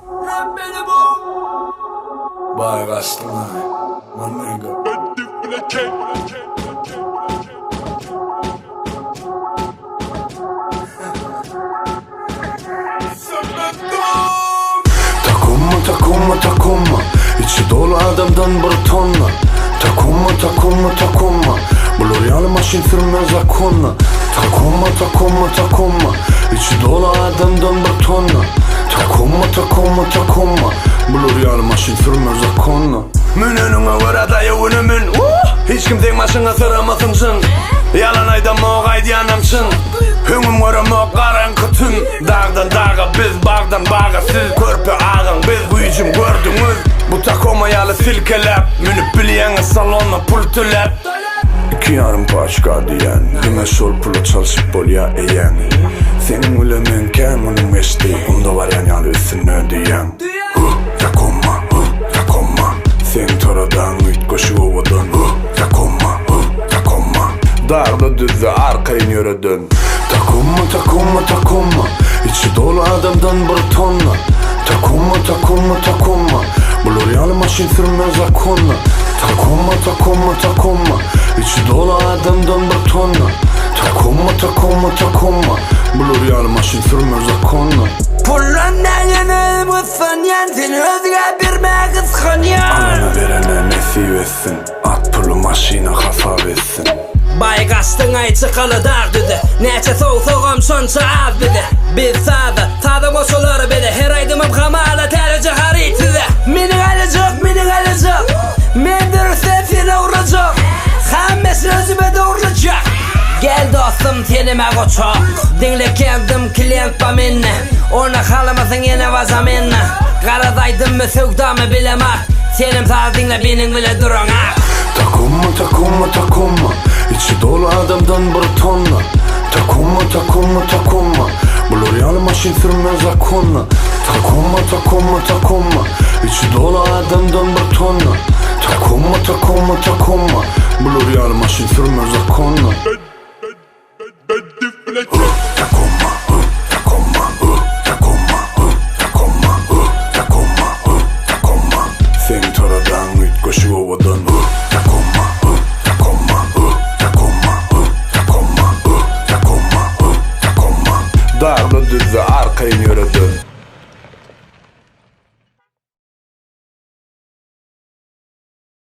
Rap beni bu. Bay kaçtım ha. My nigga. Takılma İçi dolu adamdan bir tonla. Takılma Bu loryal maşin sürmez akonla. Takılma İçi dolu adamdan bir tonla. Takılma Bu loryal maşin sürmez akonla. Münününe göre dayı önümün. Hiç kimsen maşına sıramasın şın. Yalan aydam oğaydı yanamşın. Hüngüm görüm o karanlık tün. Dağdan dağa biz bağdan bağa siz. Körpe ağın biz büyücüm gördünüz. Bu takomayalı silkelep. Münüp biliyene salonla pul tülep. İki yarım paşka diyen. Dime sol pulu çalışıp bol ya eyen. Senin ulemen kemanın meşti. Onda var yan yalı üstüne diyen. Takoma Sen taradan üyt koşu ovadan. Takoma Dağda düzde arkayın yöre dön. Takoma İçi dolu adamdan bir tonla. Takoma Bu loryal maşin sürmez akonla. Takoma İçi dolu adamdan bir tonla. Takoma Bu loryal maşin sürmez akonla. Pullandan yanıl mutsan yansın. Özge bir mağız kanyan. Alana verene nasip etsin. At pulu maşina kafa versin. Bay kaçtın ay çıkalı dağ dedi. Neçe soğum şonça az dedi. Biz sağda koşuları bedi. Her aydımım kamala tercih harit size. Meni alacak Men dürüste seni uğrayacak. Hammesin özüme doğrulacak. Gel dostum tenime koçak. Dinle kendim klient ba minne. Ona kalamasın yine vaza minne. Karadaydım mı sökda mı bilemek. Senim sağ dinle benim bile durun ha. Takoma İçi dolu adamdan bir tonla. Takoma Bu loryal maşin sürmez akonla. Takoma İçi dolu adamdan bir tonla. Takoma Bu loryal maşin sürmez akonla.